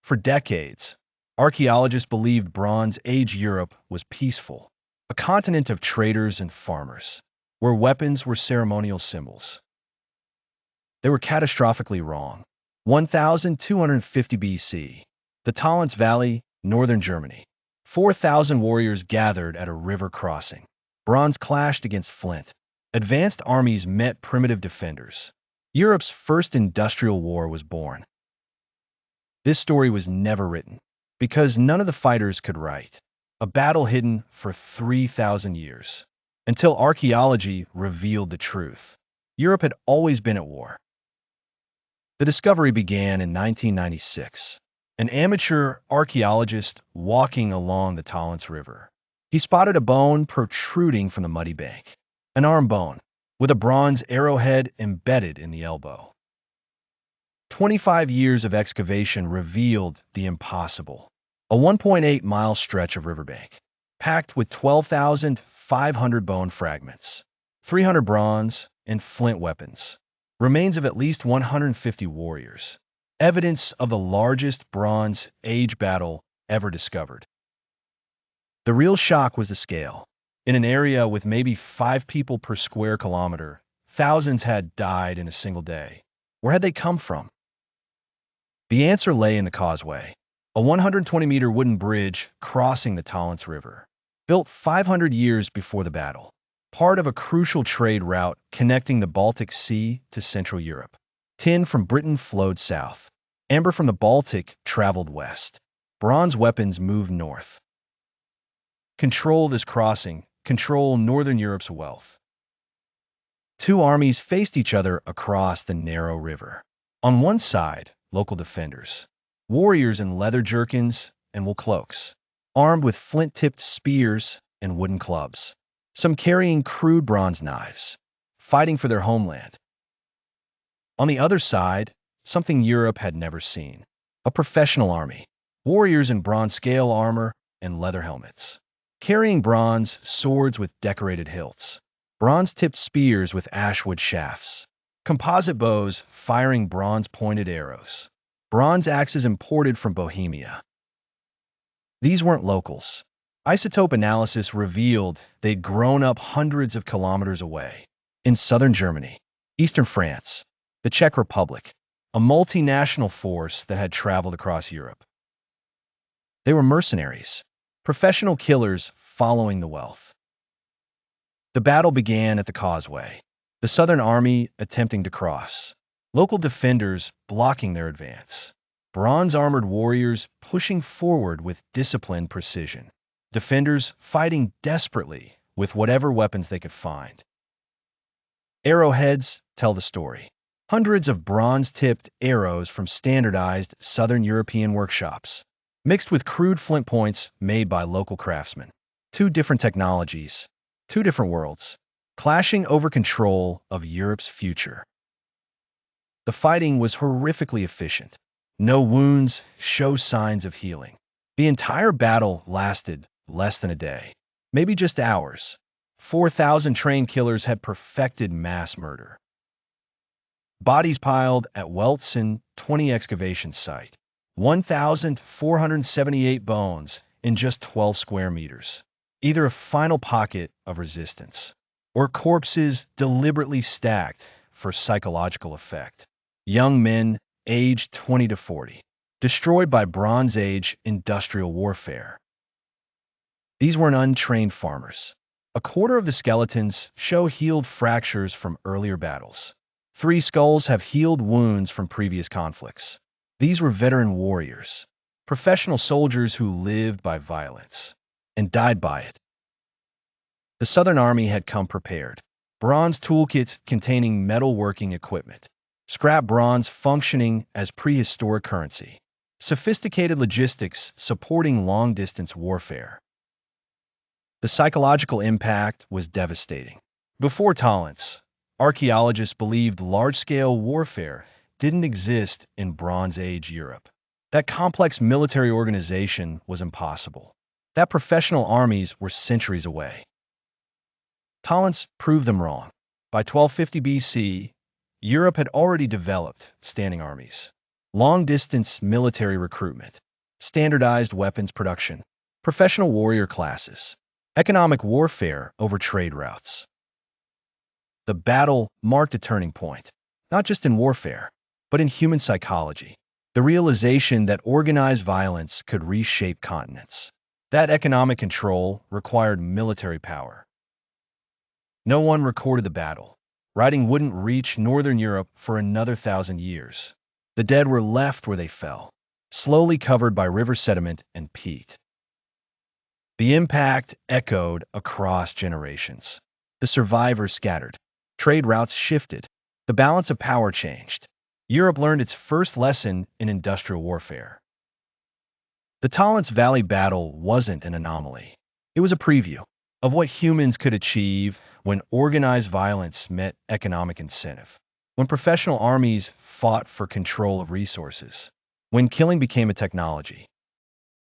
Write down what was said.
For decades, archaeologists believed Bronze Age Europe was peaceful, a continent of traders and farmers, where weapons were ceremonial symbols. They were catastrophically wrong. 1250 BC, the Tollense Valley, northern Germany. 4,000 warriors gathered at a river crossing. Bronze clashed against flint. Advanced armies met primitive defenders. Europe's first industrial war was born. This story was never written, because none of the fighters could write. A battle hidden for 3,000 years, until archaeology revealed the truth. Europe had always been at war. The discovery began in 1996. An amateur archaeologist walking along the Tollense River. He spotted a bone protruding from the muddy bank, an arm bone, with a bronze arrowhead embedded in the elbow. 25 years of excavation revealed the impossible. A 1.8-mile stretch of riverbank, packed with 12,500 bone fragments, 300 bronze and flint weapons, remains of at least 150 warriors, evidence of the largest Bronze Age battle ever discovered. The real shock was the scale. In an area with maybe 5 people per square kilometer, thousands had died in a single day. Where had they come from? The answer lay in the causeway, a 120-meter wooden bridge crossing the Tollense River, built 500 years before the battle, part of a crucial trade route connecting the Baltic Sea to Central Europe. Tin from Britain flowed south. Amber from the Baltic traveled west. Bronze weapons moved north. Control this crossing, control Northern Europe's wealth. Two armies faced each other across the narrow river. On one side, local defenders, warriors in leather jerkins and wool cloaks, armed with flint-tipped spears and wooden clubs, some carrying crude bronze knives, fighting for their homeland. On the other side, something Europe had never seen, a professional army, warriors in bronze scale armor and leather helmets, carrying bronze swords with decorated hilts, bronze-tipped spears with ashwood shafts, composite bows firing bronze-pointed arrows, bronze axes imported from Bohemia. These weren't locals. Isotope analysis revealed they'd grown up hundreds of kilometers away, in southern Germany, eastern France, the Czech Republic, a multinational force that had traveled across Europe. They were mercenaries, professional killers following the wealth. The battle began at the causeway, the Southern Army attempting to cross, local defenders blocking their advance, bronze-armored warriors pushing forward with disciplined precision, defenders fighting desperately with whatever weapons they could find. Arrowheads tell the story. Hundreds of bronze-tipped arrows from standardized Southern European workshops, mixed with crude flint points made by local craftsmen. Two different technologies, two different worlds, clashing over control of Europe's future. The fighting was horrifically efficient. No wounds show signs of healing. The entire battle lasted less than a day, maybe just hours. 4,000 trained killers had perfected mass murder. Bodies piled at Weltzen 20 excavation site. 1,478 bones in just 12 square meters. Either a final pocket of resistance, or corpses deliberately stacked for psychological effect. Young men aged 20 to 40, destroyed by Bronze Age industrial warfare. These weren't untrained farmers. A quarter of the skeletons show healed fractures from earlier battles. 3 skulls have healed wounds from previous conflicts. These were veteran warriors, professional soldiers who lived by violence and died by it. The Southern Army had come prepared. Bronze toolkits containing metalworking equipment, scrap bronze functioning as prehistoric currency, sophisticated logistics supporting long-distance warfare. The psychological impact was devastating. Before Tollense, archaeologists believed large-scale warfare didn't exist in Bronze Age Europe. That complex military organization was impossible. That professional armies were centuries away. Tollense proved them wrong. By 1250 BC, Europe had already developed standing armies. long-distance military recruitment, standardized weapons production, professional warrior classes, economic warfare over trade routes. The battle marked a turning point, not just in warfare, but in human psychology. The realization that organized violence could reshape continents. That economic control required military power. No one recorded the battle. Writing wouldn't reach Northern Europe for another 1,000 years. The dead were left where they fell, slowly covered by river sediment and peat. The impact echoed across generations. The survivors scattered. Trade routes shifted. The balance of power changed. Europe learned its first lesson in industrial warfare. The Tollense Valley battle wasn't an anomaly. It was a preview of what humans could achieve when organized violence met economic incentive, when professional armies fought for control of resources, when killing became a technology.